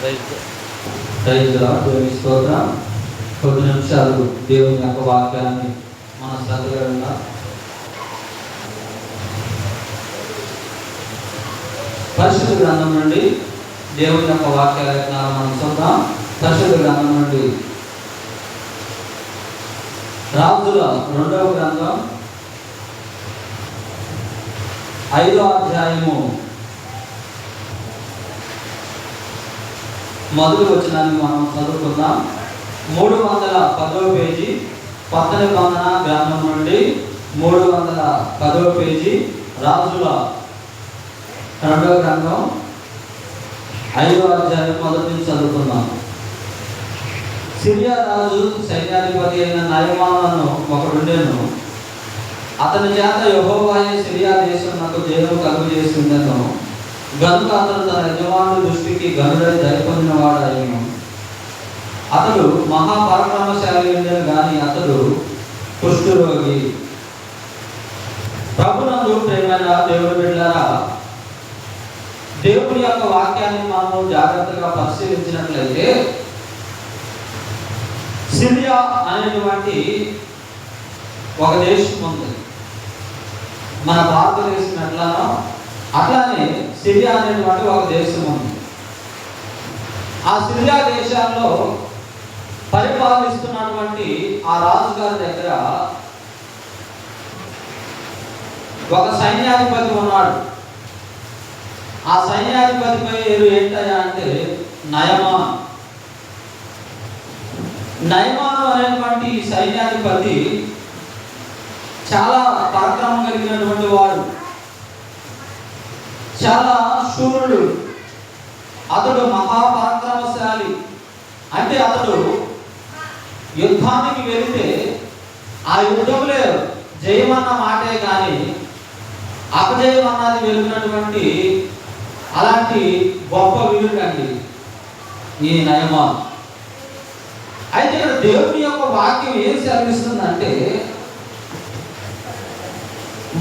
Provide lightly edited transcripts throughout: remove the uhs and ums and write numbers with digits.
దేవుని స్తోత్రం. కొద్ది నిమిషాలు దేవుని యొక్క వాక్యాన్ని మన శ్రద్ధగా పరిశుద్ధ గ్రంథం నుండి దేవుని యొక్క వాక్యాల మనం చూద్దాం. పరిశుద్ధ గ్రంథం నుండి రాజుల 2వ గ్రంథం 5వ అధ్యాయము మొదటి వచనాన్ని మనం చదువుకుందాం. 310వ పేజీ కొత్త నిబంధన గ్రంథం నుండి 310వ పేజీ రాజుల 2వ గ్రంథం 5వ అధ్యాయం మొదటి నుంచి చదువుకుందాం. సిరియా రాజు సైన్యాధిపతి అయిన నయమాను ఒకడుండెను. అతని చేత యెహోవాయే సిరియా దేశమునకు జయము కలుగజేసిందెను. గనుక అతడు తన యజమానుడి దృష్టికి గనుడై దయపొందిన వాడాయను. అతడు మహాపరాక్రమశాలి ఉండేను గాని అతడు కుష్ఠరోగి. ప్రభునందు ప్రియమైన దేవుని బిడ్డలారా, దేవుని యొక్క వాక్యాన్ని మనము జాగ్రత్తగా పరిశీలించినట్లయితే సిరియా అనేటువంటి ఒక దేశం ఉంది. మన భారతదేశం ఎట్లానో అట్లానే సిరియా అనేటువంటి ఒక దేశం ఉంది. ఆ సిరియా దేశాల్లో పరిపాలిస్తున్నటువంటి ఆ రాజుగారి దగ్గర ఒక సైన్యాధిపతి ఉన్నాడు. ఆ సైన్యాధిపతి పేరు ఏంటయ్యా అంటే నయమాను. నయమాను అనేటువంటి సైన్యాధిపతి చాలా పరాక్రమం కలిగినటువంటి వాడు, చాలా శూరుడు. అతడు మహాపరాక్రమశాలి. అంటే అతడు యుద్ధానికి వెళితే ఆ యుద్ధంలో జయమన్న మాటే కానీ అపజయం అన్నది వెలిగినటువంటి అలాంటి గొప్ప వీరుడండి ఈ నయమాను. అయితే ఇక్కడ దేవుని యొక్క వాక్యం ఏం సెలవిస్తుందంటే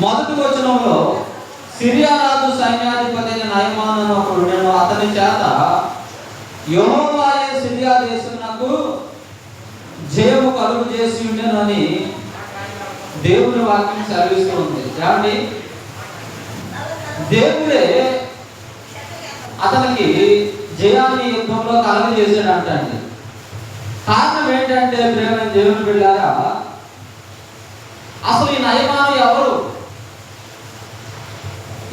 మొదటి వచనంలో సిరియా రాజు సైన్యాధిపతి అయిన నయమాను ఒకడు నేను అతని చేత యెహోవాయే సిరియా దేశమునకు జయము కలుగు చేసి ఉండెనని దేవుని వాక్యం సెలవిస్తూ ఉంది. ఏమండి, దేవుడే అతనికి జయాన్ని యుద్ధంలో కలుగజేసాడు అంటండి. కారణం ఏంటంటే ప్రేమ దేవుని బిడ్డలారా, అసలు ఈ నయమాను ఎవరు?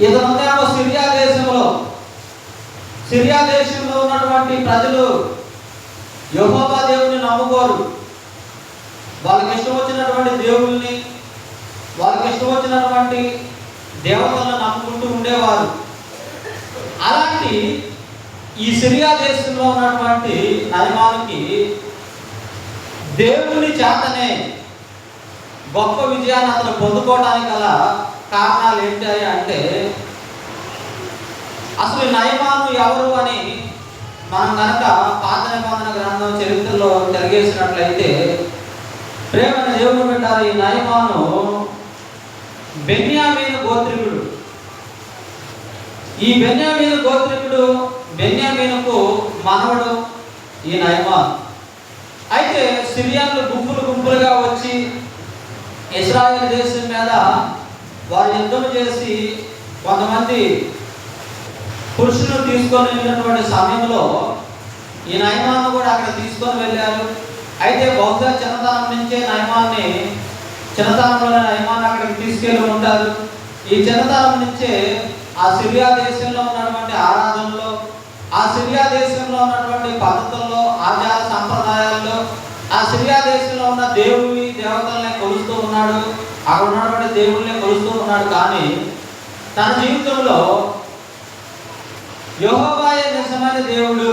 ఇతనుందేమో సిరియా దేశంలో ఉన్నటువంటి ప్రజలు యెహోవా దేవుని నమ్ముకోరు. వాళ్ళకి ఇష్టం వచ్చినటువంటి దేవుల్ని, వాళ్ళకి ఇష్టం వచ్చినటువంటి దేవతలను నమ్ముకుంటూ ఉండేవారు. అలాంటి ఈ సిరియా దేశంలో ఉన్నటువంటి నయమానుకి దేవుని చేతనే గొప్ప విజయాన్ని అతను పొందుకోవడానికి గల కారణాలు ఏంటి అంటే, అసలు నయమాను ఎవరు అని మనం కనుక పాత నిబంధన గ్రంథం చరిత్రలో తిరిగేసినట్లయితే ప్రేమను దేవుని పెట్టారు. ఈ నయమాను బెన్యామీను గోత్రికుడు. ఈ బెన్యామీను గోత్రికుడు, బెన్యామీనుకు మనవడు ఈ నయమాను. అయితే సిరియన్లు గుంపులుగా వచ్చి ఇశ్రాయేల్ దేశం మీద వారు యుద్ధం చేసి కొంతమంది పురుషులను తీసుకొని వెళ్ళినటువంటి సమయంలో ఈ నయమాను కూడా అక్కడ తీసుకొని వెళ్ళారు. అయితే బహుశా చిన్నతనంలోనే నయమాను అక్కడికి తీసుకెళ్ళి ఉంటారు. ఈ చిన్నతనం నుంచే ఆ సిరియా దేశంలో ఉన్నటువంటి ఆరాధనలో, ఆ సిరియా దేశంలో ఉన్నటువంటి పద్ధతుల్లో, ఆచార సంప్రదాయాల్లో, ఆ సిరియా దేశంలో ఉన్న దేవుని దేవతల్ని కొలుస్తూ ఉన్నాడు. అక్కడ ఉన్నటువంటి దేవుళ్ళని కొలుస్తూ ఉన్నాడు. కానీ తన జీవితంలో యెహోవాయే నిజమైన దేవుడు,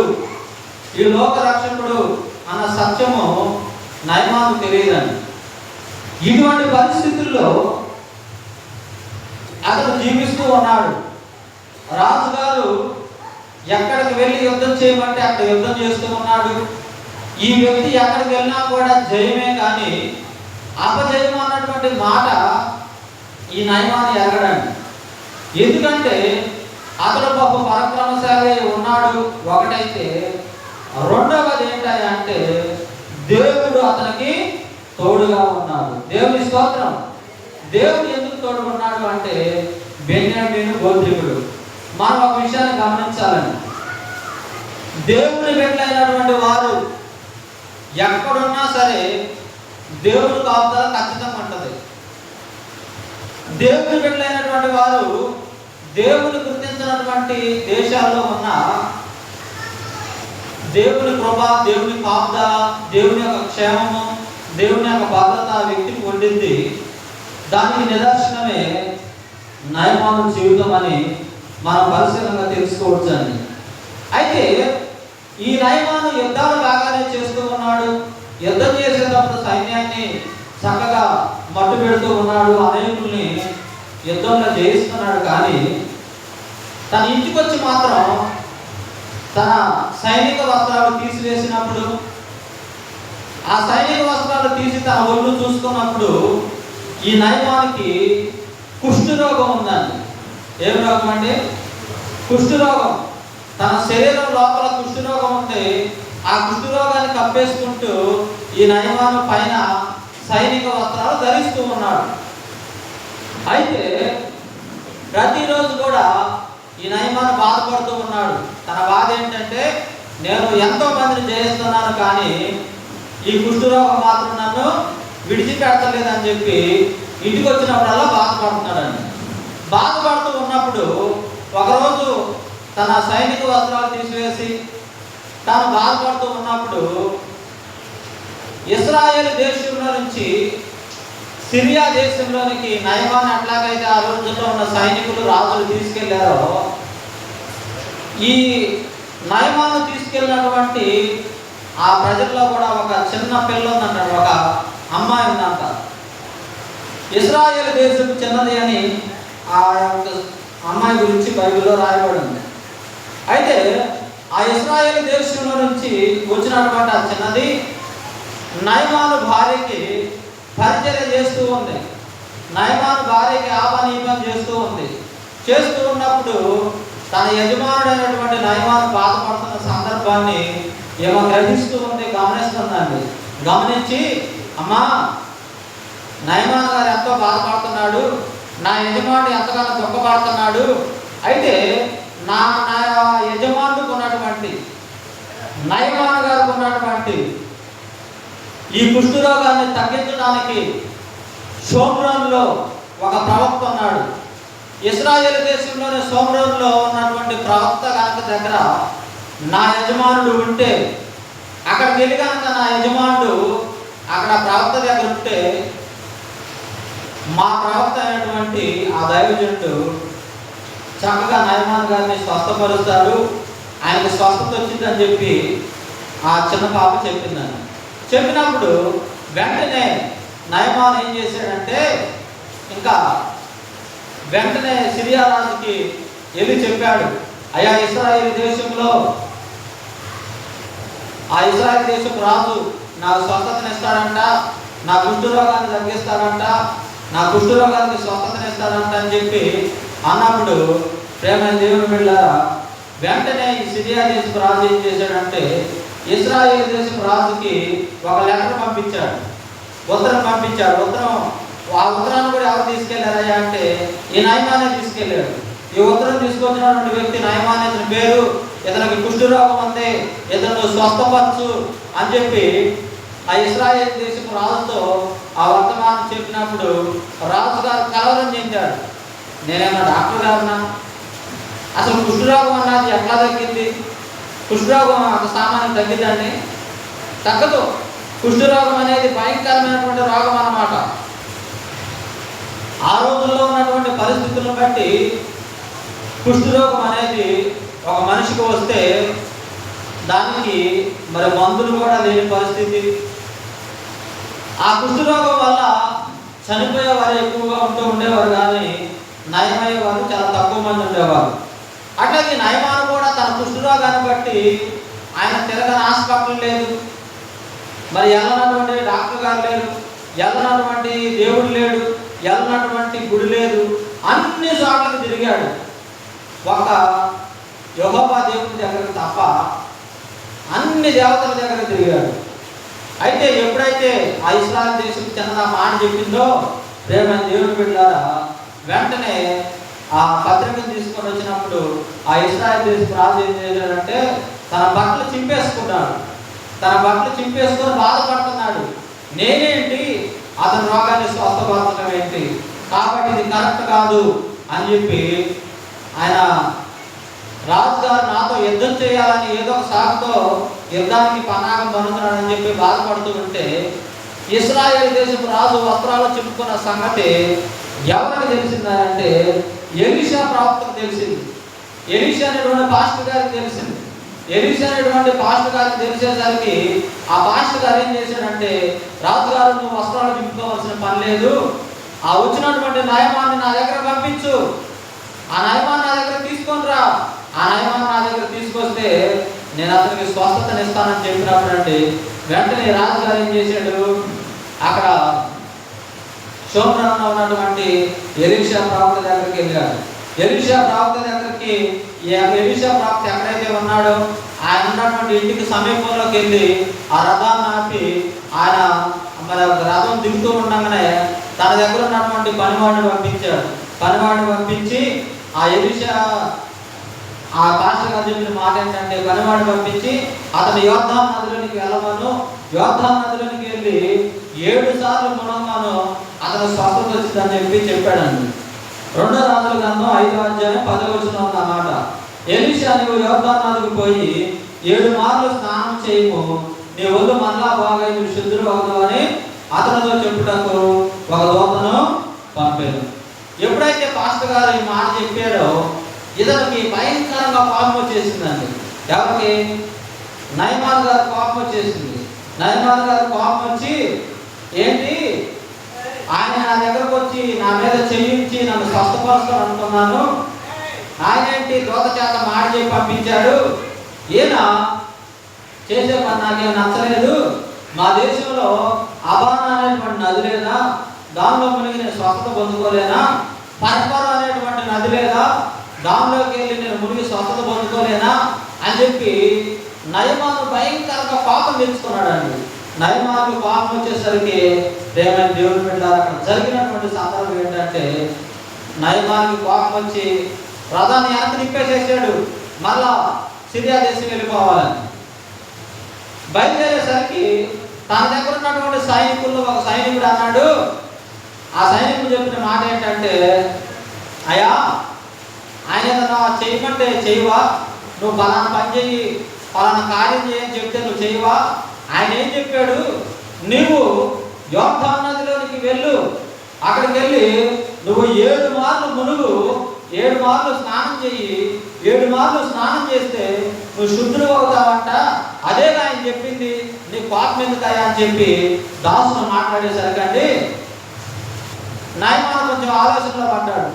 ఈ లోక రక్షకుడు అన్న సత్యము నయమాను తెలియదండి. ఇటువంటి పరిస్థితుల్లో అతను జీవిస్తూ ఉన్నాడు. రాజుగారు ఎక్కడికి వెళ్ళి యుద్ధం చేయమంటే అక్కడ యుద్ధం చేస్తూ ఉన్నాడు. ఈ వ్యక్తి ఎక్కడికి వెళ్ళినా కూడా జయమే కానీ అపజయం అన్నటువంటి మాట ఈ నయమాను ఎరగడండి. ఎందుకంటే అతడు బహు పరాక్రమశాలి ఉన్నాడు ఒకటైతే, రెండవది ఏంటంటే దేవుడు అతనికి తోడుగా ఉన్నాడు. దేవుని స్తోత్రం. దేవుడు ఎందుకు తోడుకున్నాడు అంటే బెన్యామీను గోత్రికుడు. మనం ఒక విషయాన్ని గమనించాలని, దేవుని బిడ్డలైనటువంటి వారు ఎక్కడున్నా సరే దేవుని కాపుదల ఖచ్చితంగా ఉంటుంది. దేవుని బిడ్డలైనటువంటి వారు దేవుని గుర్తించినటువంటి దేశాల్లో ఉన్న దేవుని కృప, దేవుని కాపుదల, దేవుని యొక్క క్షేమము, దేవుని యొక్క భద్రత వ్యక్తికి ఉండింది. దానికి నిదర్శనమే నయమాను జీవితం అని మనం పరిశీలనగా తెలుసుకోవచ్చండి. అయితే ఈ నయమాను యుద్ధాలు బాగానే చేస్తూ ఉన్నాడు. యుద్ధం చేసేటప్పుడు సైన్యాన్ని చక్కగా మట్టు పెడుతూ ఉన్నాడు, అనేకుల్ని యుద్ధంలో జయిస్తున్నాడు. కానీ తన ఇంటికి వచ్చి మాత్రం తన సైనిక వస్త్రాలు తీసివేసినప్పుడు, ఆ సైనిక వస్త్రాలు తీసి తన ఒళ్ళు చూసుకున్నప్పుడు ఈ నయమానికి కుష్ఠరోగం ఉందండి. ఏం రోగం అండి? కుష్ఠరోగం. తన శరీరం లోపల కుష్ఠరోగం ఉంటే ఆ కుష్ఠరోగాన్ని కప్పేసుకుంటూ ఈ నయమాను పైన సైనిక వస్త్రాలు ధరిస్తూ ఉన్నాడు. అయితే ప్రతిరోజు కూడా ఈ నయమాను బాధపడుతూ ఉన్నాడు. తన బాధ ఏంటంటే, నేను ఎంతో మందిని జయిస్తున్నాను కానీ ఈ కుష్ఠరోగం మాత్రం నన్ను విడిచిపెట్టలేదని చెప్పి ఇంటికి వచ్చినప్పుడల్లా బాధపడుతున్నాడండి. బాధపడుతూ ఉన్నప్పుడు ఒకరోజు తన సైనిక వస్త్రాలు తీసివేసి తాను బాధపడుతూ ఉన్నప్పుడు ఇశ్రాయేలు దేశంలో నుంచి సిరియా దేశంలోనికి నయమాను ఎట్లాగైతే ఆ రోజుల్లో ఉన్న సైనికులు, రాజులు తీసుకెళ్లారో, ఈ నయమాను తీసుకెళ్ళినటువంటి ఆ ప్రజల్లో కూడా ఒక చిన్న పిల్ల ఉందంటారు, ఒక అమ్మాయి ఉందంట. ఇశ్రాయేలు దేశం చిన్నది అని ఆ యొక్క అమ్మాయి గురించి బైబిల్లో రాయబడి ఉంది. అయితే ఆ ఇశ్రాయేలు దేశంలో నుంచి వచ్చినటువంటి ఆ చిన్నది నయమాను భార్యకి పరిచర్య చేస్తూ ఉంది. నయమాను భార్యకి ఆ పని ఈ పని చేస్తూ ఉంది. చేస్తూ ఉన్నప్పుడు తన యజమానుడైనటువంటి నయమాను బాధపడుతున్న సందర్భాన్ని ఏమో గ్రహిస్తూ ఉంది, గమనిస్తుందండి. గమనించి, అమ్మా, నయమాను గారు ఎంతో బాధపడుతున్నాడు, నా యజమానుడు ఎంతగానో దుఃఖపడుతున్నాడు. అయితే నా యజమానుడికి ఉన్నటువంటి, నయమాను గారికి ఉన్నటువంటి ఈ కుష్ఠరోగాన్ని తగ్గించడానికి షోమ్రోన్లో ఒక ప్రవక్త ఉన్నాడు. ఇశ్రాయేలు దేశంలోని షోమ్రోన్లో ఉన్నటువంటి ప్రవక్త కనుక దగ్గర నా యజమానుడు ఉంటే, అక్కడికి వెళ్ళి కనుక నా యజమానుడు అక్కడ ప్రవక్త దగ్గర ఉంటే, మా ప్రవక్త అయినటువంటి ఆ దైవజనుడు చక్కగా నయమాను గారిని స్వస్థపరుస్తాడు, ఆయనకు స్వస్థత వచ్చిందని చెప్పి ఆ చిన్న పాప చెప్పిందని. చెప్పినప్పుడు వెంటనే నయమాను ఏం చేశాడంటే, ఇంకా వెంటనే సిరియా రాజుకి వెళ్ళి చెప్పాడు, అయ్యా, ఇశ్రాయేలు దేశంలో ఆ ఇశ్రాయేలు దేశపు రాజు నాకు స్వస్థతనిస్తాడంట, నా కుష్ఠరోగాన్ని తగ్గిస్తాడంట, నా కుష్ఠరోగానికి స్వస్థతనిస్తాడంట అని చెప్పి అన్నప్పుడు, ప్రేమైన దేవుని బిడ్డలారా, వెంటనే ఈ సిరియా దేశపు రాజు ఏం చేశాడంటే, ఇశ్రాయేలు దేశపు రాజుకి ఒక లెటర్ పంపించాడు, ఉత్తరం పంపించాడు. ఆ ఉత్తరాన్ని కూడా ఎవరు తీసుకెళ్లారయ్యా అంటే ఈ నయమానే తీసుకెళ్ళాడు. ఈ ఉత్తరం తీసుకొచ్చినటువంటి వ్యక్తి నయమాన్, ఇతని పేరు, ఇతనికి కుష్ఠరోగం ఉంది, ఇతను స్వస్థపరచు అని చెప్పి ఆ ఇశ్రాయేలు దేశపు రాజుతో ఆ వర్తమానం చెప్పినప్పుడు రాజుగారు కలవరం చెందాడు. నేనేమన్నా డాక్టర్ గారునా? అసలు కుష్ఠరోగం అన్నది ఎట్లా తగ్గింది? కుష్ఠరోగం అంత సామాన్యం తగ్గిద్దండి? తగ్గదు. కుష్ఠరోగం అనేది భయంకరమైనటువంటి రోగం అన్నమాట. ఆ రోజుల్లో ఉన్నటువంటి పరిస్థితులను బట్టి కుష్ఠరోగం అనేది ఒక మనిషికి వస్తే దానికి మరి మందులు కూడా లేని పరిస్థితి. ఆ కుష్ఠరోగం వల్ల చనిపోయేవారు ఎక్కువగా ఉండేవారు, కానీ నయమయ్యేవారు చాలా తక్కువ మంది ఉండేవారు. అట్లాగే నయమాను కూడా తన కుష్ఠరోగాన్ని బట్టి ఆయన తిరగని హాస్పిటల్ లేదు, మరి వెళ్ళనటువంటి డాక్టర్ గారు లేరు, వెళ్ళనటువంటి దేవుడు లేడు, వెళ్ళనటువంటి గుడి లేదు, అన్ని చోట్లకు తిరిగాడు. ఒక యెహోవా దేవుని దగ్గరకు తప్ప అన్ని దేవతల దగ్గర తిరిగాడు. అయితే ఎప్పుడైతే ఆ ఇశ్రాయేలు దేశం చిన్న మాట చెప్పిందో ప్రేమ దేవుని బిడ్డలారా, వెంటనే ఆ పత్రికను తీసుకొని వచ్చినప్పుడు ఆ ఇశ్రాయేలు దేశం రాజు ఏం చేశాడంటే తన బట్టలు చింపేసుకున్నాడు. తన బట్టలు చింపేసుకొని బాధపడుతున్నాడు. నేనేంటి అతని రోగాన్ని స్వస్థపరచడం ఏంటి, కాబట్టి ఇది కరెక్ట్ కాదు అని చెప్పి ఆయన రాజుగారు నాతో యుద్ధం చేయాలని ఏదో ఒక సాగుతో యుద్ధానికి పన్నాగం పనుతున్నాడని చెప్పి బాధపడుతూ ఉంటే ఇశ్రాయేలు దేశపు రాజు వస్త్రాలు చింపుకున్న సంగతి ఎవరికి తెలిసిందంటే ఎలీషా ప్రవక్తకు తెలిసింది. ఎలీషా అనేటువంటి పాస్టర్ గారికి తెలిసింది. ఎలీషా అనేటువంటి పాస్టర్ గారికి తెలిసేసరికి ఆ పాస్టర్ గారు ఏం చేశాడంటే, రాజుగారు నువ్వు వస్త్రాలు చింపుకోవాల్సిన పని లేదు, ఆ వచ్చినటువంటి నయమాన్ని నా దగ్గర పంపించు, ఆ నయమాన్ని నా దగ్గర తీసుకొని రా, ఆ నయమాన్ని నా దగ్గర తీసుకొస్తే నేను అతనికి స్వస్థతను ఇస్తానని చెప్పినప్పుడు అండి వెంటనే రాజుగారు ఏం చేశాడు, అక్కడ షోమ్రోనులో ఉన్నటువంటి ఎలీషా ప్రవక్త దగ్గరికి వెళ్ళాడు. ఎలీషా ప్రవక్త దగ్గరికి ఎలీషా ప్రవక్త ఎక్కడైతే ఉన్నాడో ఆయన ఉన్నటువంటి ఇంటికి సమీపంలోకి వెళ్ళి ఆ రథాన్ని ఆపి ఆయన మరి రథం దిగుతూ ఉండగానే తన దగ్గర ఉన్నటువంటి పనివాడిని పంపించాడు. పనివాడిని పంపించి ఆ ఎలీషా ఆ పాస్టర్ గారు చెప్పిన మాట ఏంటంటే, పనివాడిని పంపించి అతను యోర్దాను నదిలోనికి వెళ్ళమను, యోర్దాను నదిలోనికి వెళ్ళి 7 సార్లు మునగాను అతను స్వస్థత వచ్చిందని చెప్పి చెప్పాడండి. 2 రాజుల గ్రంథం 5వ అధ్యాయం 10వ వచనం అన్నమాట. ఎలీషా నువ్వు యోర్దాను నదికి పోయి 7 మార్లు స్నానం చేయము, నీ ఒళ్ళు మళ్ళా బాగా నువ్వు శుద్ధుడు అవుతావు అని అతనితో చెప్పుటకు ఒక దూతను పంపాను. ఎప్పుడైతే పాస్టర్ గారు ఈ మాట చెప్పాడో ఇతనికి భయంకరంగా కోపం వచ్చేసిందండి. ఎవరికి? నయమాన్ గారు కోపం వచ్చేసింది. నయమాన్ గారు కోపం వచ్చి ఏంటి ఆయన నా దగ్గరకు వచ్చి నా మీద చెయ్యించి నన్ను స్వస్థపరుస్తాను అనుకున్నాను, ఆయన ఏంటి దూత చేత మాట చెప్పి పంపించాడు, ఈయన చేసే పని నాకేం నచ్చలేదు, మా దేశంలో అబానా అనేటువంటి నది లేదా, దానిలో మునిగి నేను స్వస్థత పొందుకోలేనా, పర్పర అనేటువంటి నది లేదా, దానిలోకి వెళ్ళి నేను మునిగి స్వస్థత పొందుకోలేనా అని చెప్పి నయమాను భయంకరంగా పాపం తెచ్చుకున్నాడండి. నయమాను పాపం వచ్చేసరికి ప్రేమైన దేవుని బిడ్డలారా, అక్కడ జరిగినటువంటి సందర్భం ఏంటంటే నయమానికి కోపం వచ్చి రథాన్ని వెనక్కి తిప్పేసేసాడు, మళ్ళా సిరియా దేశం వెళ్ళిపోవాలని. బయలుదేరేసరికి తన దగ్గర ఉన్నటువంటి సైనికుల్లో ఒక సైనికుడు అన్నాడు, ఆ సైనికుడు చెప్పిన మాట ఏంటంటే, అయ్యా ఆయన ఏదన్నా చేయమంటే చేయవా, నువ్వు ఫలానా పని చెయ్యి, ఫలానా కార్యం చేయని చెప్తే నువ్వు చేయవా? ఆయన ఏం చెప్పాడు, నువ్వు యోర్దాను నదిలోనికి వెళ్ళు, అక్కడికి వెళ్ళి నువ్వు 7 మార్లు మునుగు, 7 మార్లు స్నానం చెయ్యి, 7 మార్లు స్నానం చేస్తే నువ్వు శుద్ధుడు అవుతావంట, అదే ఆయన చెప్పింది, నీ కోపం ఎందుకయ్యా అని చెప్పి దాసును మాట్లాడేసరికండి నయమాను కొంచెం ఆలోచనలో పడ్డాడు.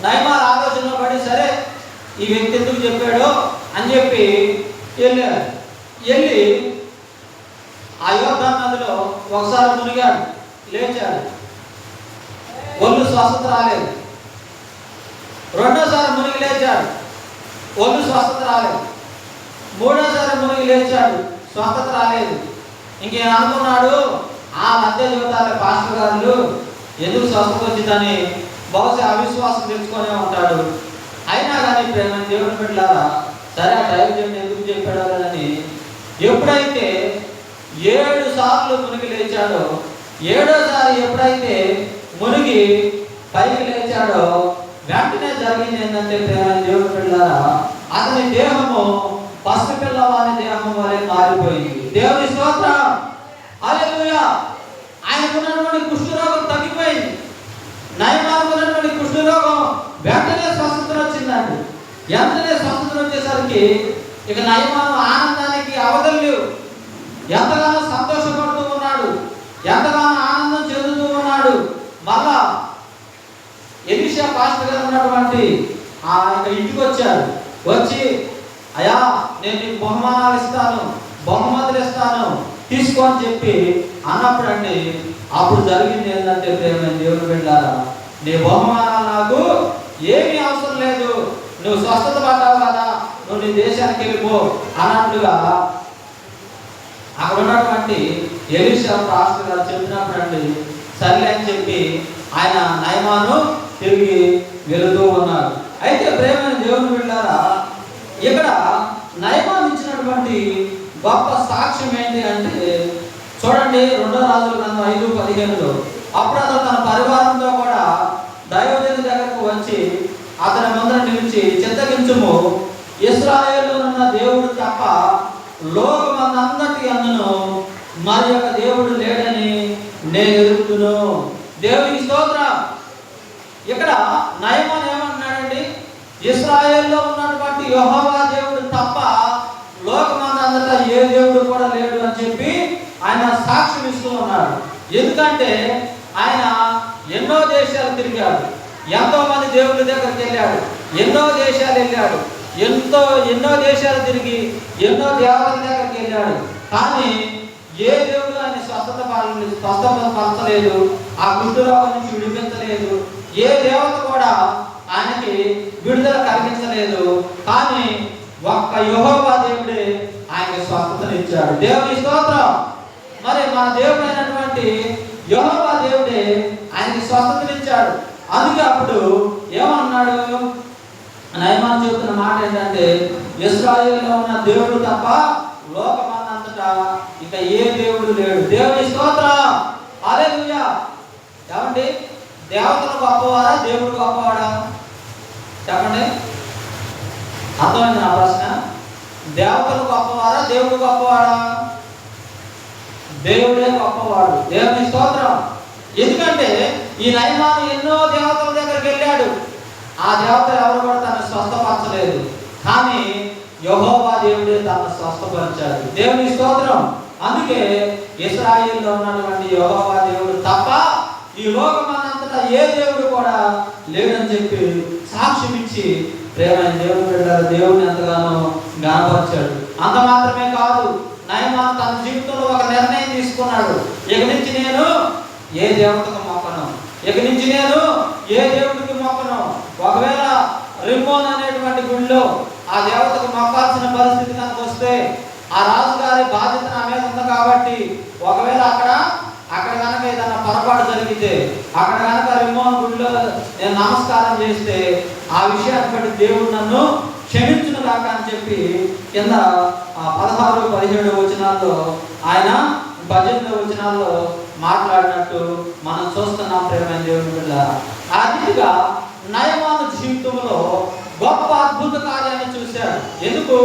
నయమాను ఆలోచనలో పడి సరే ఈ వ్యక్తి ఎందుకు చెప్పాడో అని చెప్పి వెళ్ళాడు. వెళ్ళి ఆ యోర్దాను నదిలో ఒకసారి మునిగాడు, లేచాడు, ఒళ్ళు స్వస్థత రాలేదు. రెండోసారి మునిగి లేచాడు, ఒళ్ళు స్వస్థత రాలేదు. మూడోసారి మునిగి లేచాడు, స్వస్థత రాలేదు. ఇంకేం అనుకున్నాడు, ఆ మధ్య జీవితాల పాస్టర్ గారు ఎందుకు స్వస్థత వచ్చిందని బహుశా అవిశ్వాసం తెచ్చుకొనే ఉంటాడు. అయినా కానీ ప్రేమ దేవుని బిడ్డలారా, సరే ఆ టైం చేయండి ఎందుకు చెప్పాడో అని ఎప్పుడైతే 7 సార్లు మునిగి లేచాడో, 7వసారి ఎప్పుడైతే మునిగి పైకి లేచాడో వెంటనే జరిగింది ఏంటంటే ప్రేమ దేవుని బిడ్డలారా, అతని దేహము పసి పిల్లవాని దేహం వలె మారిపోయింది. దేవుని స్తోత్రం, హల్లెలూయా. ఆయనకున్నటువంటి కుష్ఠరోగం తగ్గిపోయింది. నయమానుకున్నటువంటి కుష్ఠరోగం వెంటనే స్వస్థత వచ్చిందండి. వెంటనే స్వస్థత వచ్చేసరికి ఇక నయమాను ఆనందానికి అవధులు లేవు. ఎంతగానో సంతోషపడుతూ ఉన్నాడు, ఎంతగానో ఆనందం చెందుతూ ఉన్నాడు. మళ్ళా ఎలీషా పాస్టర్ గారు ఉన్నటువంటి ఆ ఇంటికి వచ్చాడు. వచ్చి అయ్యా నేను నీకు బహుమానాలు ఇస్తాను, బహుమతులు ఇస్తాను, తీసుకో అని చెప్పి అన్నప్పుడు అండి అప్పుడు జరిగింది ఏంటంటే ప్రేమ దేవుని బిడ్డలారా, నీ బహుమానాలు నాకు ఏమీ అవసరం లేదు, నువ్వు స్వస్థత పడ్డావు కదా, నువ్వు నీ దేశానికి వెళ్ళిపో అన్నట్లుగా అక్కడ ఉన్నటువంటి ఎలీషా పాస్టర్ గారు చెప్పినప్పుడు అండి సర్లే అని చెప్పి ఆయన నయమాను తిరిగి వెళుతూ ఉన్నారు. అయితే ప్రేమైన దేవుని బిడ్డలారా, ఇక్కడ నయమాను ఇచ్చినటువంటి గొప్ప సాక్ష్యం ఏంటి అంటే చూడండి, 2 రాజుల గ్రంథం 5:15లో అప్పుడు అతను తన పరివారంతో కూడా దైవజనుడి దగ్గరకు వచ్చి అతని ముందర నిలిచి, చిత్తగించుము, ఇశ్రాయేలులో ఉన్న దేవుడు తప్ప లోకమందంతటి అందును మరి యొక్క దేవుడు లేడని నేను ఎరుగుతును. దేవునికి స్తోత్రం. ఇక్కడ నయమాను ఏమంటున్నాడండి, ఇశ్రాయేలులో ఉన్నటువంటి యెహోవా దేవుడు తప్ప లోకమందంతటా ఏ దేవుడు కూడా లేడు అని చెప్పి ఆయన సాక్ష్యం ఇస్తూ ఉన్నాడు. ఎందుకంటే ఆయన ఎన్నో దేశాలు తిరిగాడు, ఎంతో మంది దేవుళ్ళ దగ్గరికి వెళ్ళాడు, ఎన్నో దేశాలు వెళ్ళాడు, ఎన్నో దేశాలు తిరిగి ఎన్నో దేవతల దగ్గరికి వెళ్ళాడు. కానీ ఏ దేవుడు ఆయన స్వస్థపరచలేదు, ఆ కుష్ఠరోగం నుంచి విడిపించలేదు, ఏ దేవత కూడా ఆయనకి విడుదల కలిగించలేదు. కానీ ఒక్క యెహోవా దేవుడే ఆయనకి స్వస్థతనిచ్చాడు. దేవుని స్తోత్రం. మరి మన దేవుడు అయినటువంటి యెహోవా దేవుడే ఆయనకి స్వస్థతనిచ్చాడు. అందుకే అప్పుడు ఏమన్నాడు, నయమాను చెబుతున్న మాట ఏంటంటే, ఇశ్రాయేలులో ఉన్న దేవుడు తప్ప లోకమందంతటా ఇక ఏ దేవుడు లేడు. దేవుని స్తోత్రం. హల్లెలూయా. ఏమండి, దేవతలు గొప్పవారా, దేవుడు గొప్పవాడా? చెప్పండి, అర్థమైంది నా ప్రశ్న? దేవతలు గొప్పవారా, దేవుడు గొప్పవాడా? దేవుడే గొప్పవాడు. దేవుని స్తోత్రం. ఎందుకంటే ఈ నయమాను ఎన్నో దేవతల దగ్గరికి వెళ్ళాడు, ఆ దేవతలు ఎవరు కూడా తనను స్వస్థపరచలేదు. కానీ యెహోవా దేవుడే తనను స్వస్థపరిచాడు. దేవుని స్తోత్రం. అందుకే ఇశ్రాయేలులో ఉన్నటువంటి యెహోవా దేవుడు తప్ప ఈ లోకమంతటా ఏ దేవుడు కూడా లేడని చెప్పి సాక్ష్యం ఇచ్చి ప్రేమైన దేవుడు బిడ్డలారా, దేవుడిని ఎంతగానో గణపరిచాడు. అంత మాత్రమే కాదు, నయమాను తన జీవితంలో ఒక నిర్ణయం తీసుకున్నాడు. ఇక నుంచి నేను ఏ దేవతకు మొక్కను, ఇక నుంచి నేను ఏ దేవుడికి మొక్కను. ఒకవేళ రిమ్మోన్ అనేటువంటి గుడిలో ఆ దేవతకు మొక్కాల్సిన పరిస్థితి కనుక వస్తే ఆ రాజుగారి బాధ్యత నా మీద ఉంది కాబట్టి, ఒకవేళ అక్కడ కనుక ఏదైనా పొరపాటు జరిగితే, అక్కడ కనుక రిమ్మోన్ గుడిలో నేను నమస్కారం చేస్తే ఆ విషయాన్ని బట్టి దేవుడు నన్ను క్షమించును కాక అని చెప్పి కింద 16-17 వచనాల్లో ఆయన 18 వచనాల్లో మాట్లాడినట్టు మనం చూస్తున్నాం. ప్రేమైన దేవుని బిడ్డలారా, ఆ రీతిగా నయమాను జీవితంలో గొప్ప అద్భుత కార్యాన్ని చూశాడు. ఎందుకు?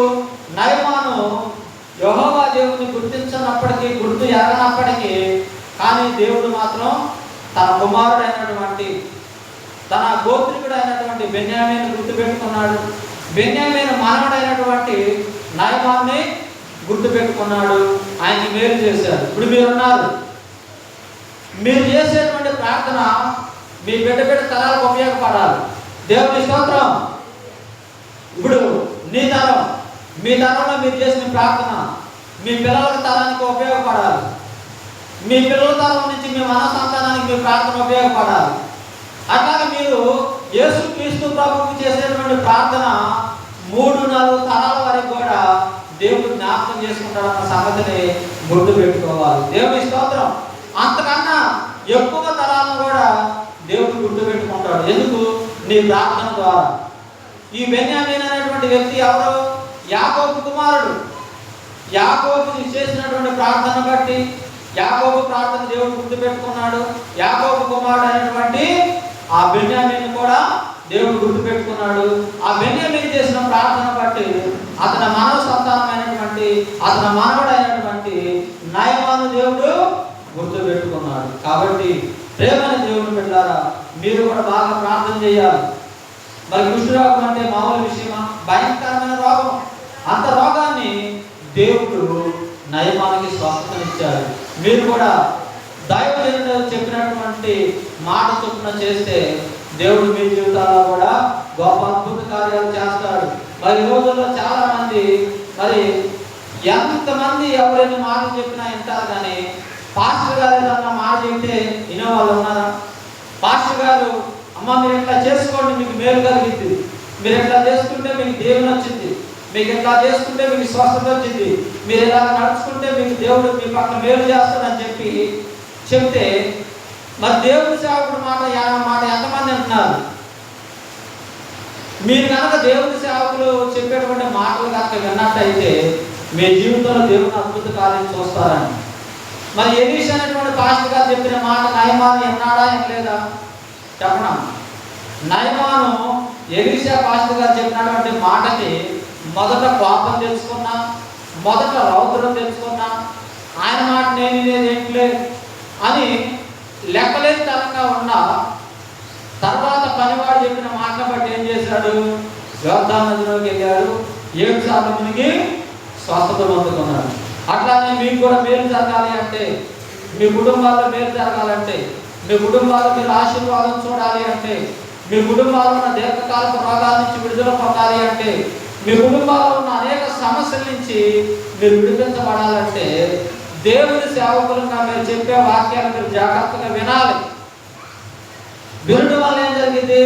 నయమాను యెహోవా దేవుని గుర్తించినప్పటికీ, గుర్తు ఎరగనప్పటికీ, కానీ దేవుడు మాత్రం తన కుమారుడైనటువంటి, తన గోత్రికుడు అయినటువంటి బెన్యామీను గుర్తుపెట్టుకున్నాడు. బెన్యామీను మనవడైనటువంటి నయమాన్ని గుర్తుపెట్టుకున్నాడు. ఆయన్ని మేలు చేశాడు. ఇప్పుడు మీరున్నారు, మీరు చేసేటువంటి ప్రార్థన మీ బిడ్డ తరాలకు ఉపయోగపడాలి. దేవుని స్తోత్రం. ఇప్పుడు మీ తరంలో మీరు చేసిన ప్రార్థన మీ పిల్లల తరానికి ఉపయోగపడాలి. మీ పిల్లల తరం నుంచి మీ మన సంతానానికి మీ ప్రార్థన ఉపయోగపడాలి. అట్లాగే మీరు యేసుక్రీస్తు ప్రభువుకి చేసేటువంటి ప్రార్థన 3-4 తరాల వరకు కూడా దేవుడు జ్ఞాపకం చేసుకుంటాడన్న సంగతిని గుర్తుపెట్టుకోవాలి. దేవుని స్తోత్రం. అంతకన్నా ఎక్కువ తరాలను కూడా దేవుడు గుర్తుపెట్టుకుంటాడు. ఎందుకు? నీ ప్రార్థన ద్వారా. ఈ బెన్యామీన్ అనేటువంటి వ్యక్తి ఎవరు? యాకోబు కుమారుడు. యాకోబు చేసినటువంటి ప్రార్థన బట్టి యాకోబు ప్రార్థన దేవుడు గుర్తుపెట్టుకున్నాడు. యాకోబు కుమారుడు అయినటువంటి ఆ బెన్యామీన్ కూడా దేవుడు గుర్తుపెట్టుకున్నాడు. ఆ బెన్యామీన్ చేసిన ప్రార్థన బట్టి అతని మానవ సంతానమైనటువంటి, అతని మానవుడైనటువంటి నయమాను దేవుడు గుర్తుపెట్టుకున్నాడు. కాబట్టి ప్రేమైన దేవుని బిడ్డలారా, మీరు కూడా బాగా ప్రార్థన చేయాలి. మరి కుష్ఠరోగం అంటే మామూలు విషయమా? భయంకరమైన రోగం. అంత రోగాన్ని దేవుడు నయమానికి స్వస్థతనిచ్చాడు. మీరు కూడా దైవజనుడు చెప్పినటువంటి మాట చొప్పున చేస్తే దేవుడు మీ జీవితాల్లో కూడా గొప్ప అద్భుత కార్యాలు చేస్తాడు. మరి ఈ రోజుల్లో చాలా మంది ఎంతమంది ఎవరైనా మాట చెప్పినా వింటారు, కానీ పాస్టర్ గారు ఏదన్నా మాట చెప్తే వినే వాళ్ళు ఉన్నారా? పాస్టర్ గారు అమ్మ మీరు ఇట్లా చేసుకోండి మీకు మేలు కలిగింది, మీరు ఇట్లా చేసుకుంటే మీకు దేవుని వచ్చింది, మీకు ఇట్లా చేసుకుంటే మీకు స్వస్థత వచ్చింది, మీరు ఇలా నడుచుకుంటే మీకు దేవుడు మీ పక్కన మేలు చేస్తాడని చెప్పి చెప్తే మరి దేవుని సేవకుడు మాట ఎంతమంది అంటున్నారు? మీరు కనుక దేవుని సేవకులు చెప్పేటువంటి మాటలు కనుక విన్నట్టయితే మీ జీవితంలో దేవుని అద్భుత కార్యం చూస్తారని. మరి ఎలీషా అనేటువంటి పాస్టర్ గారు చెప్పిన మాట నయమాను ఎన్నాడా లేదా చెప్పనా? నయమాను ఎలీషా పాస్టర్ గారు చెప్పినటువంటి మాటకి మొదట కోపం తెలుసుకున్నా, మొదట రౌద్రం తెలుసుకున్నా, ఆయన మాట నేను ఏంట్లే అని లెక్కలేని తరంగా ఉన్న తర్వాత పనివాడు చెప్పిన మాటను బట్టి ఏం చేశాడు? యోర్దాను నదిలోకి వెళ్ళాడు, 7 సార్లు మునిగి స్వస్థత పొందుకున్నాడు. అట్లానే మీకు కూడా మేలు జరగాలి అంటే, మీ కుటుంబాల్లో మేలు జరగాలంటే, మీ కుటుంబాల్లో మీరు ఆశీర్వాదం చూడాలి అంటే, మీ కుటుంబాల్లో ఉన్న దీర్ఘకాలిక రోగాల నుంచి విడుదల పొందాలి అంటే, మీ కుటుంబాల్లో ఉన్న అనేక సమస్యల నుంచి మీరు విడిపించబడాలంటే దేవుని సేవకులుగా మీరు చెప్పే వాక్యాలు మీరు జాగ్రత్తగా వినాలి. వినడం వల్ల ఏం జరిగింది?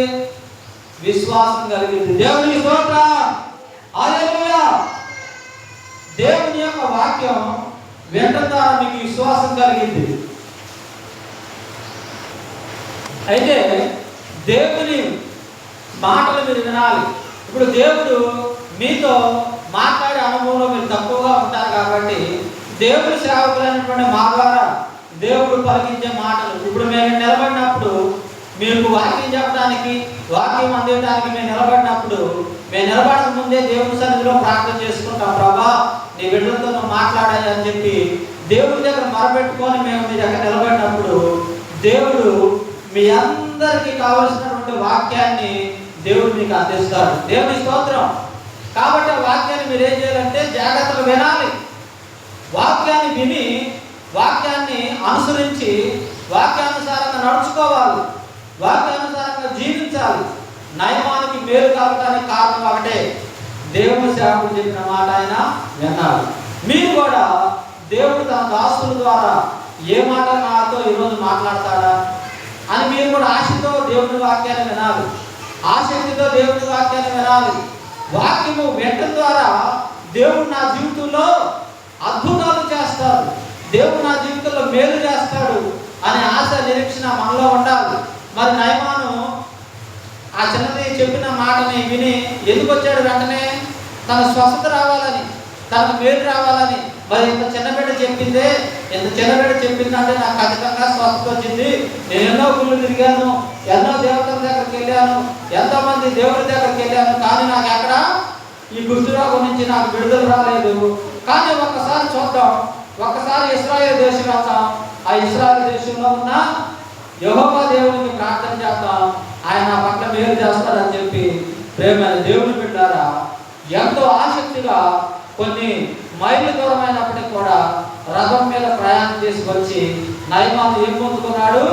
విశ్వాసం కలిగింది. దేవునికి స్తోత్రం, హల్లెలూయా. దేవుని యొక్క వాక్యం వినడం ద్వారా మీకు విశ్వాసం కలిగింది. అయితే దేవుని మాటలు మీరు వినాలి. ఇప్పుడు దేవుడు మీతో మాట్లాడే అనుభవంలో మీరు తక్కువగా ఉంటారు కాబట్టి దేవుని సేవకులైనటువంటి మా ద్వారా దేవుడు పలికించే మాటలు, ఇప్పుడు మేము నిలబడినప్పుడు మీకు వాక్యం చెప్పడానికి, వాక్యం అందించడానికి మేము నిలబడినప్పుడు మేము నిలబడక ముందే దేవుని సన్నిధిలో ప్రార్థన చేసుకుంటాం. ప్రభా నీ బిడ్డలతో నువ్వు మాట్లాడాలి అని చెప్పి దేవుడి దగ్గర మొరపెట్టుకొని మేము మీ దగ్గర నిలబడినప్పుడు దేవుడు మీ అందరికీ కావలసినటువంటి వాక్యాన్ని దేవుడు మీకు అందిస్తాడు. దేవుని స్తోత్రం. కాబట్టి ఆ వాక్యాన్ని మీరు ఏం చేయాలంటే జాగ్రత్తగా వినాలి. వాక్యాన్ని విని వాక్యాన్ని అనుసరించి వాక్యానుసారంగా నడుచుకోవాలి, వాక్యానుసారంగా జీవించాలి. నయమానికి మేలు కలగడానికి కారణం ఒకటే, దేవుని సేవకుడు చెప్పిన మాట ఆయన విన్నారు. మీరు కూడా దేవుడు తన దాసుల ద్వారా ఏ మాట నాతో ఈరోజు మాట్లాడతాడా అని మీరు కూడా ఆశతో దేవుని వాక్యాన్ని వినాలి, ఆసక్తితో దేవుని వాక్యాన్ని వినాలి. వాక్యము వినడం ద్వారా దేవుడు నా జీవితంలో అద్భుతాలు చేస్తాడు, దేవుడు నా జీవితంలో మేలు చేస్తాడు అనే ఆశ నిరీక్షణ మనలో ఉండాలి. మరి నయమాను ఆ చిన్నది చెప్పిన మాటని విని ఎందుకు వచ్చాడు? వెంటనే తన స్వస్థత రావాలని, తనకు మేలు రావాలని. మరి ఇంత చిన్న బిడ్డ చెప్పిందే, ఇంత చిన్న బిడ్డ చెప్పిందంటే నాకు ఖచ్చితంగా స్వస్థత వచ్చింది. నేను ఎన్నో గుళ్ళు తిరిగాను, ఎన్నో దేవతల దగ్గరికి వెళ్ళాను, ఎంతోమంది దేవుడి దగ్గరికి వెళ్ళాను, కానీ నాకు ఎక్కడ ఈ కుష్ఠరోగం నుంచి నాకు విడుదల రాలేదు. కానీ ఒక్కసారి చూద్దాం, ఒక్కసారి ఇశ్రాయేలు దేశం వెళ్తాం, ఆ ఇశ్రాయేలు దేశంలో ఉన్న యెహోవా దేవునికి ప్రార్థన చేద్దాం, ఆయన నా పట్ల మేలు చేస్తాడని చెప్పి ప్రేమైన దేవుని బిడ్డారా ఎంతో ఆసక్తిగా కొన్ని మైళ్ళు దూరమైనప్పటికీ కూడా రథం మీద ప్రయాణం చేసి వచ్చి నయమాను ఏం పొందుకున్నాడు?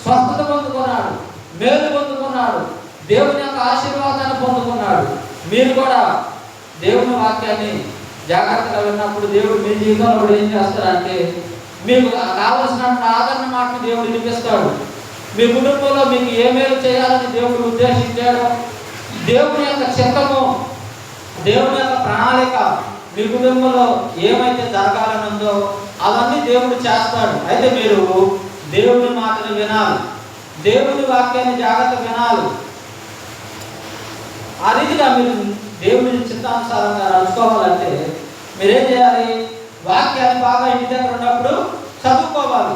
స్వస్థత పొందుకున్నాడు, మేలు పొందుకున్నాడు, దేవుని యొక్క ఆశీర్వాదాన్ని పొందుకున్నాడు. మీరు కూడా దేవుని వాక్యాన్ని జాగ్రత్తగా విన్నప్పుడు దేవుడు మీ జీవితంలో కూడా ఏం చేస్తాడంటే మీకు కావలసిన ఆదరణ మాటను దేవుడు వినిపిస్తాడు. మీ కుటుంబంలో మీకు ఏ మేలు చేయాలని దేవుడు ఉద్దేశించాడో, దేవుని యొక్క చిత్తము, దేవుని యొక్క ప్రణాళిక మీ కుటుంబంలో ఏమైతే జరగాలని ఉందో అవన్నీ దేవుడు చేస్తాడు. అయితే మీరు దేవుని మాటను వినాలి, దేవుని వాక్యాన్ని జాగ్రత్తగా వినాలి. ఆ రీతిగా మీరు దేవుని చిత్తానుసారంగా నడుచుకోవాలంటే మీరేం చేయాలి? వాక్యాన్ని బాగా ఇంటి దగ్గర ఉన్నప్పుడు చదువుకోవాలి.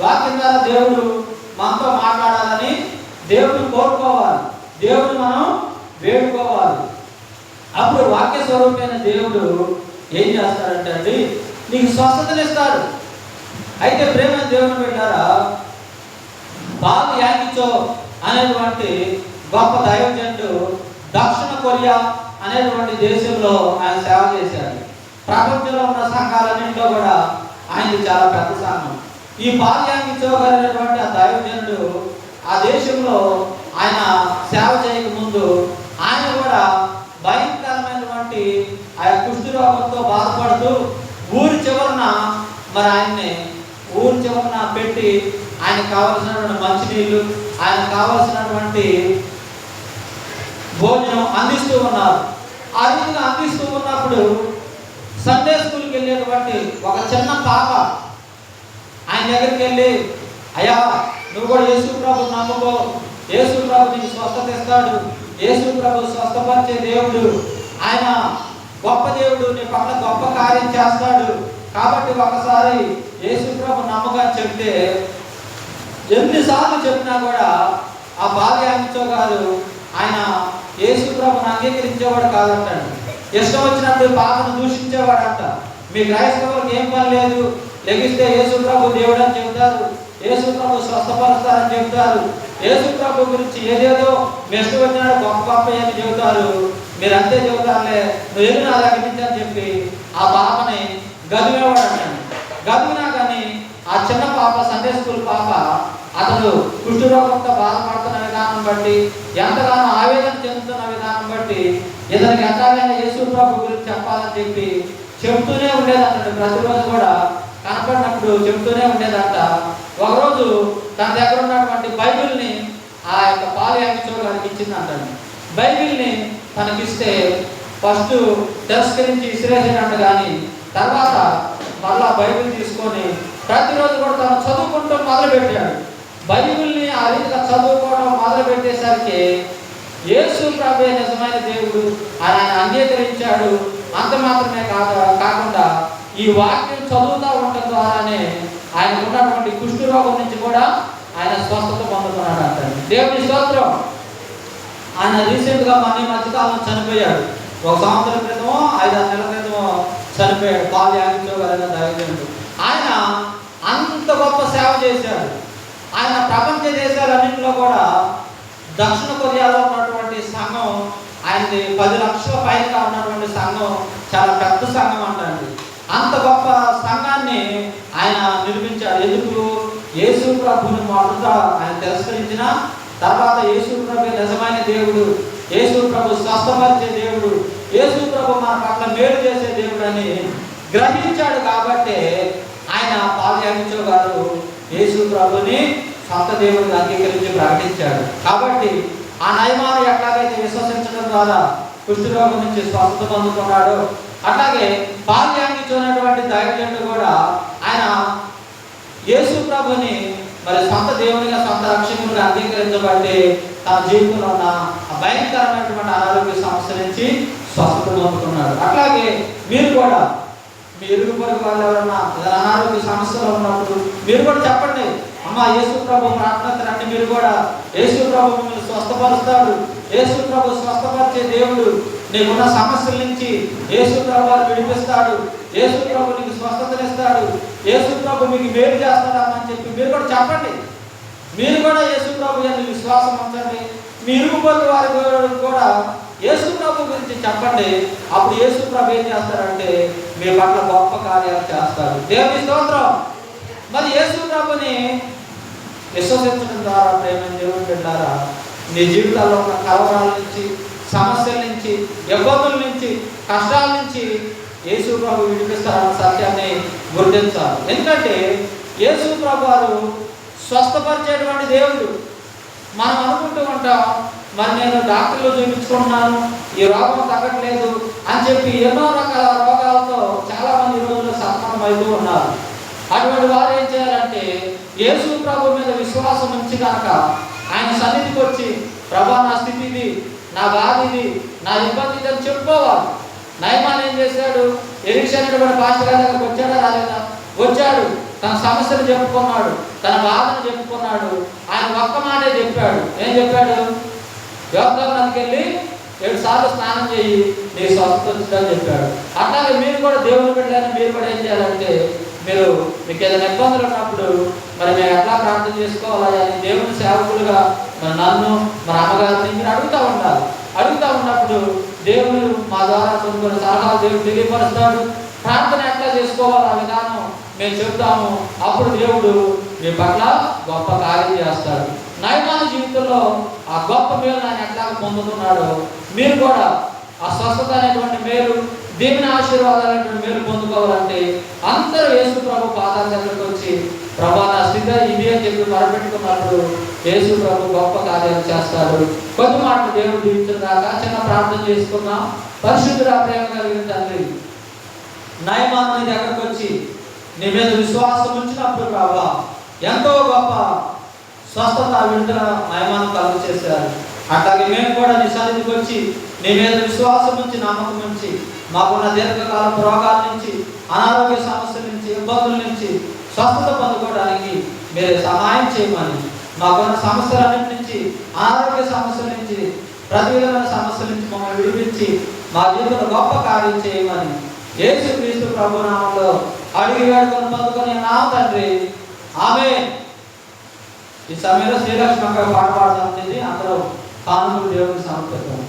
వాక్యం ద్వారా దేవుడు మనతో మాట్లాడాలని దేవుడిని కోరుకోవాలి, దేవుడిని మనం వేడుకోవాలి. అప్పుడు వాక్య స్వరూపమైన దేవుడు ఏం చేస్తాడంటే అండి నీకు స్వస్థతనిస్తాడు. అయితే ప్రేమ దేవుని బిడ్డారా, బాల్ యాంగిచో అనేటువంటి గొప్ప దైవజనుడు దక్షిణ కొరియా అనేటువంటి దేశంలో ఆయన సేవ చేశాడు. ప్రపంచంలో ఉన్న సంఘాలన్నింటిలో కూడా ఆయనది చాలా పెద్ద సంఘం. ఈ బాల్ యాంగిచో అనేటువంటి ఆ దైవజనుడు ఆ దేశంలో ఆయన సేవ చేయక ముందు ఆయన కూడా భయంకరమైనటువంటి ఆ కుష్ఠరోగంతో బాధపడుతూ ఊరి చివరన మరి ఆయన్ని ఊరి చివరన పెట్టి ఆయనకు కావలసినటువంటి మంచినీళ్ళు ఆయన కావలసినటువంటి భోజనం అందిస్తూ ఉన్నారు. ఆ రీతిగా అందిస్తూ ఉన్నప్పుడు సండే స్కూల్కి వెళ్ళేటువంటి ఒక చిన్న పాప ఆయన దగ్గరికి వెళ్ళి, అయ్యా నువ్వు కూడా యేసు ప్రభు నమ్ముకో, యేసు ప్రభు నీకు స్వస్థత ఇస్తాడు, యేసు ప్రభు స్వస్థపరిచే దేవుడు, ఆయన గొప్ప దేవుడు, నీ పట్ల గొప్ప కార్యం చేస్తాడు, కాబట్టి ఒకసారి యేసు ప్రభు నమ్మకం చెప్తే ఎన్నిసార్లు చెప్పినా కూడా ఆ బాల్యాంచో గారు ఆయన యేసు ప్రభుని అంగీకరించేవాడు కాదంటాడు. ఇష్టం వచ్చినప్పుడు పాపను దూషించేవాడంట. మీ క్రైస్తవులకు ఏం పని లేదు, లెగిస్తే యేసు ప్రభు దేవుడు అని చెబుతారు, యేసు ప్రభు స్వస్థపరుస్తారని చెబుతారు, యేసు ప్రభు గురించి ఏదేదో మీ ఇష్టం వచ్చినాడు గొప్ప గొప్ప అని చెబుతారు, మీరు అంతే చెబుతారులే, నువ్వు ఏమి నా దగ్గర నుంచి అని చెప్పి ఆ పాపని గదివేవాడు అంటాడు. గదివినా కానీ ఆ చిన్న పాప, సండే స్కూల్ పాప, అతడు కుష్ఠరోగంతో బాధపడుతున్న విధానం బట్టి, ఎంతగానో ఆవేదన చెందుతున్న విధానం బట్టి ఇతనికి ఎంతగానో యేసు ప్రభు గురించి చెప్పాలని చెప్పి చెప్తూనే ఉండేదంట. ప్రతిరోజు కూడా కనపడినప్పుడు చెప్తూనే ఉండేదంట. ఒకరోజు తన దగ్గర ఉన్నటువంటి బైబిల్ని ఆ యొక్క బాల్యాంచో గారికి ఇచ్చిందంటండి. బైబిల్ని తనకిస్తే ఫస్ట్ తిరస్కరించి ఇసిరేసినట్టు, కానీ తర్వాత మళ్ళా బైబిల్ తీసుకొని ప్రతిరోజు కూడా తను చదువుకుంటూ మొదలుపెట్టాడు. బైబిల్ని ఆ రీతిగా చదువుకోవడం మొదలు పెట్టేసరికి యేసు ప్రభువే నిజమైన దేవుడు ఆయన అంగీకరించాడు. అంత మాత్రమే కాకుండా ఈ వాక్యం చదువుతూ ఉండటం ద్వారానే ఆయన ఉన్నటువంటి కుష్ఠరోగం నుంచి కూడా ఆయన స్వస్థత పొందుతున్నాడు అంటాడు. దేవుని స్తోత్రం. ఆయన రీసెంట్గా మన మధ్యకాలం చనిపోయాడు. ఒక సంవత్సరం క్రితమో 5-6 నెలల క్రితమో చనిపోయాడు. బాల్యాంచో గారు దైవజనుడు. ఆయన అంత గొప్ప సేవ చేశాడు. ఆయన ప్రపంచ దేశాలన్నింటిలో కూడా దక్షిణ కొరియాలో ఉన్నటువంటి సంఘం, ఆయనది 10 లక్షల పైగా ఉన్నటువంటి సంఘం, చాలా పెద్ద సంఘం అంటండి. అంత గొప్ప సంఘాన్ని ఆయన నిర్మించాడు. ఎందుకు? యేసు ప్రభుని మొదట ఆయన తిరస్కరించిన తర్వాత యేసు ప్రభు నిజమైన దేవుడు, యేసు ప్రభు స్వస్థపరిచే దేవుడు, యేసు ప్రభు మన పట్ల మేలు చేసే దేవుడు అని గ్రహించాడు. కాబట్టి ఆయన బాల్యాంచో గారు యేసు ప్రభుని సొంత దేవుడిని అంగీకరించి ప్రకటించాడు. కాబట్టి ఆ నయమాను ఎట్లాగైతే విశ్వసించడం ద్వారా కుష్ఠరోగం నుంచి స్వస్థత పొందుతున్నాడు, అట్లాగే బాల్యాంచోనటువంటి దైవజనుడు కూడా ఆయన యేసు ప్రభుని మరి సొంత దేవునిగా, సొంత రక్షకునిగా అంగీకరించబట్టి తన జీవితంలో ఉన్న భయంకరమైనటువంటి అనారోగ్య సమస్య నుంచి స్వస్థత పొందుతున్నాడు. అట్లాగే మీరు కూడా మీ ఇరుగు పొరుగు వాళ్ళు ఎవరన్నా అనారోగ్య సమస్యలో ఉన్నప్పుడు మీరు కూడా చెప్పండి, అమ్మ యేసు ప్రభు ప్రార్థన రండి, మీరు కూడా యేసు ప్రభు మిమ్మల్ని స్వస్థపరుస్తాడు, యేసు ప్రభు స్వస్థపరిచే దేవుడు, నీకున్న సమస్యల నుంచి యేసు ప్రభు విడిపిస్తాడు, యేసు ప్రభు నీకు స్వస్థతనిస్తాడు, యేసు ప్రభు మీకు మేలు చేస్తాడని చెప్పి మీరు కూడా చెప్పండి. మీరు కూడా యేసు ప్రభు అని విశ్వాసం ఉంచండి. మీ ఇరుగు పొరుగు వారి కూడా యేసు ప్రభు గురించి చెప్పండి. అప్పుడు యేసు ప్రభు ఏం చేస్తారంటే మీ పట్ల గొప్ప కార్యాలు చేస్తారు. దేవుని స్తోత్రం. మరి యేసు ప్రభుని విశ్వసించడం ద్వారా ప్రేమ దేవుని బిడ్డలారా, నీ జీవితాల్లో ఉన్న కలవరాల నుంచి, సమస్యల నుంచి, ఇబ్బందుల నుంచి, కష్టాల నుంచి యేసు ప్రభు విడిపిస్తారన్న సత్యాన్ని గుర్తించాలి. ఎందుకంటే యేసు ప్రభు వారు స్వస్థపరిచేటువంటి దేవుడు. మనం అనుకుంటూ ఉంటాం, మరి నేను డాక్టర్లు చూపించుకుంటున్నాను, ఈ రోగం తగ్గట్లేదు అని చెప్పి ఎన్నో రకాల రోగాలతో చాలామంది ఈ రోజుల్లో సతమతమవుతూ ఉన్నారు. అటువంటి వారు ఏం చేయాలంటే యేసు ప్రభు మీద విశ్వాసం ఉంచి కనుక ఆయన సన్నిధికి వచ్చి, ప్రభా నా స్థితి ఇది, నా బాధ ఇది, నా ఇబ్బంది ఇది అని చెప్పుకోవాలి. నయమాన్ ఏం చేశాడు? ఎలీషా అనేటువంటి పాస్టర్ గారి దగ్గరకు వచ్చాడా రాలేదా? వచ్చాడు. తన సమస్యను చెప్పుకున్నాడు, తన బాధను చెప్పుకున్నాడు. ఆయన ఒక్క మాటే చెప్పాడు. ఏం చెప్పాడు? యోర్దాను నదికి వెళ్ళి 7 సార్లు స్నానం చేయి, నీ స్వస్థత వచ్చిందని చెప్పాడు. అట్లాగే మీరు కూడా దేవుని బిడ్డలని మీరు కూడా ఏం చేయాలంటే, మీరు మీకు ఏదైనా ఇబ్బందులు ఉన్నప్పుడు మరి మేము ఎట్లా ప్రార్థన చేసుకోవాలి అని దేవుని సేవకులుగా మరి నన్ను, మరి అమ్మగారిని మీరు అడుగుతూ ఉండాలి. అడుగుతూ ఉన్నప్పుడు దేవుడు మా ద్వారా కొన్ని సలహాలు దేవుడు తెలియపరుస్తాడు. ప్రార్థన ఎట్లా చేసుకోవాలి ఆ విధానం మేము చెప్తాము. అప్పుడు దేవుడు మీ పట్ల గొప్ప కార్యం చేస్తాడు. నయమాను జీవితంలో ఆ గొప్ప మేలు ఆయన ఎట్లా పొందుతున్నాడో మీరు కూడా ఆ స్వస్థత అనేటువంటి మేలు, దేవుని ఆశీర్వాదాలైనటువంటి మేలు పొందుకోవాలంటే అందరూ యేసు ప్రభు పాదాల దగ్గరకు వచ్చి, ప్రభా నా స్థితి ఇది అని చెప్పి మొరపెట్టుకున్నప్పుడు యేసు ప్రభు గొప్ప కార్యాలు చేస్తాడు. కొద్ది మాటలు దేవుడు దీవించుగాక. చిన్న ప్రార్థన చేసుకున్నాం. పరిశుద్ధుడా, ప్రేమ కలిగిన తండ్రి, నయమాను నీ దగ్గరకు వచ్చి నీ మీద విశ్వాసం ఉంచినప్పుడు ప్రభా ఎంతో గొప్ప స్వస్థత విడుదల నయమాను కలుగు చేశారు. అట్లాగే మేము కూడా నీ సన్నిధికి వచ్చి నీ మీద విశ్వాసం నుంచి, నమ్మకం నుంచి, మాకున్న దీర్ఘకాల రోగాల నుంచి, అనారోగ్య సమస్యల నుంచి, ఇబ్బందుల నుంచి స్వస్థత పొందుకోవడానికి మీరు సహాయం చేయమని, మాకున్న సమస్యలన్నింటి నుంచి, అనారోగ్య సమస్యల నుంచి, ప్రతి విధమైన సమస్యల నుంచి మమ్మల్ని విడిపించి మా జీవితంలో గొప్ప కార్యం చేయమని యేసుక్రీస్తు ప్రభు నామంలో అడిగి వేడుకొని పొందుకొని నా తండ్రి, ఆమేన్. ఈ సమయంలో శ్రీలక్ష్మి పాట పాడుతుంది. అందరూ కానుకలు దేవుడికి సమర్పిద్దాం.